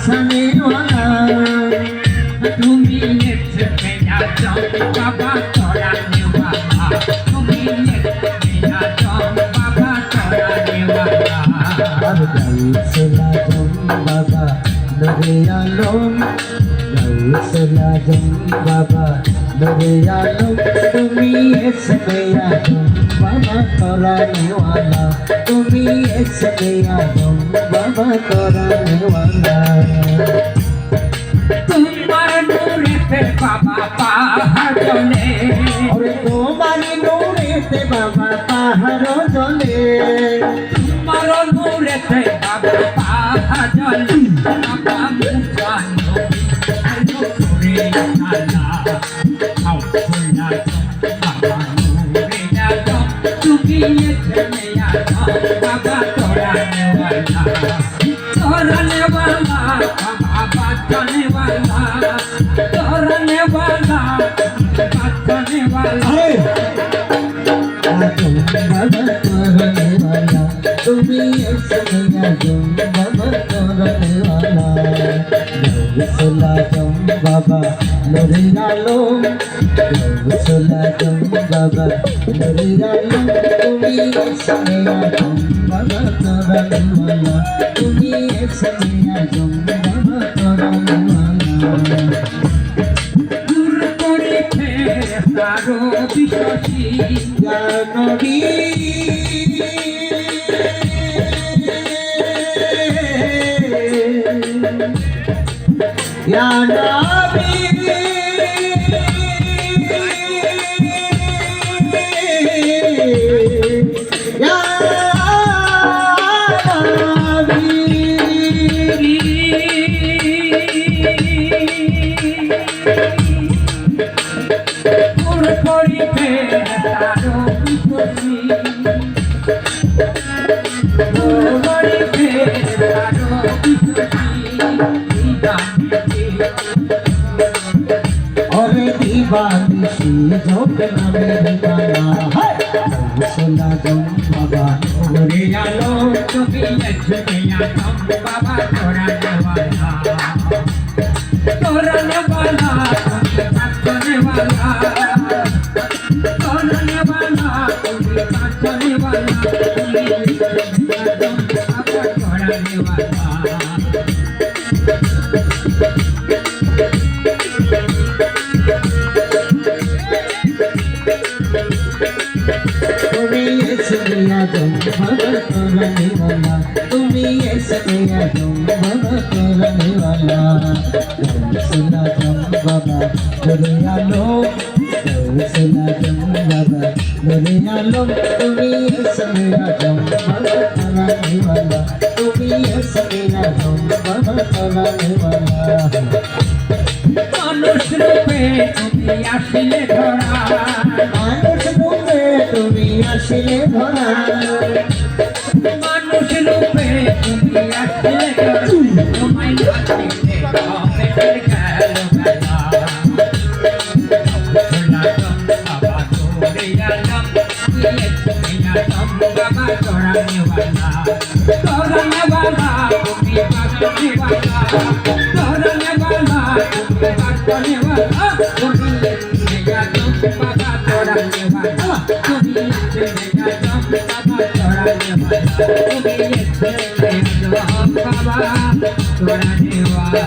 बसाने वाला তুমি এসে মেয়া জম বাবা তোরানে वाला তুমি এসে মেয়া জম বাবা তোরানে वाला गौसला जम बाबा नूरे आलम गौसला जम बाबा नूरे आलम तुमी ऐसे आदम बाबा तोराने वाला तुमी ऐसे आदम बाबा तोराने वाला तुम्हारे नूरे पे बाबा पहाड़ जले और तुम्हारे नूरे पे बाबा पहाड़ जले तुम्हारे नूरे पे बाबा पहाड़ जले बाबा मुझानो नूरे आला आओ सुना बाबा नूरे आला तुम्ही ऐसे मेया बाबा तोराने वाला बाबा जाने वाला तोराने वाला बचाने वाला आदम बाबा तोराने वाला तुमी ऐसे आदम बाबा तोराने वाला गौसला जम बाबा नूरे आलम गौसला जम बाबा नूरे आलम तुमी ऐसे आदम बाबा तोराने वाला तुमी ऐसे आदम बाबा तोराने वाला दूर करे तारो विश्वासी या नबी या नबी या दूर करे तारो विश्वासी दूर करे तारो विश्वासी और दीवानी सी झोंक ना मेरी गाना गौसला जम बाबा नूरे आलो तुम्ही ऐसे मेया जम बाबा तोराने वाला तोराने वाला बचाने वाला तोराने वाला बचाने वाला तुम्ही ऐसे मेया जम बाबा तोराने वाला तुम्ही ऐसे आदम बाबा तोराने वाला तुम्ही ऐसे आदम बाबा तोराने वाला गौसला जम बाबा नूरे आलम गौसला जम बाबा नूरे आलम तुम्ही ऐसे आदम बाबा तोराने वाला तुम्ही ऐसे आदम बाबा तोराने वाला মানুষ রূপে তুমি আসলে ধরা মানুষ রূপে তুমি আসলে ধরা মানুষ রূপে তুমি আসলে ধরা তোমায় আসলে হবে গেল বেলা বাবা তোরে আলম বাবা তোরানে वाला तोराने वाला তুমি বাগানে वाला तोराने वाला তুমি বাগানে वाला তুমি মেয়া জম বাবা তোরানে वाला তুমি মেয়া জম বাবা তোরানে वाला তুমি মেয়া জম বাবা তোরানে वाला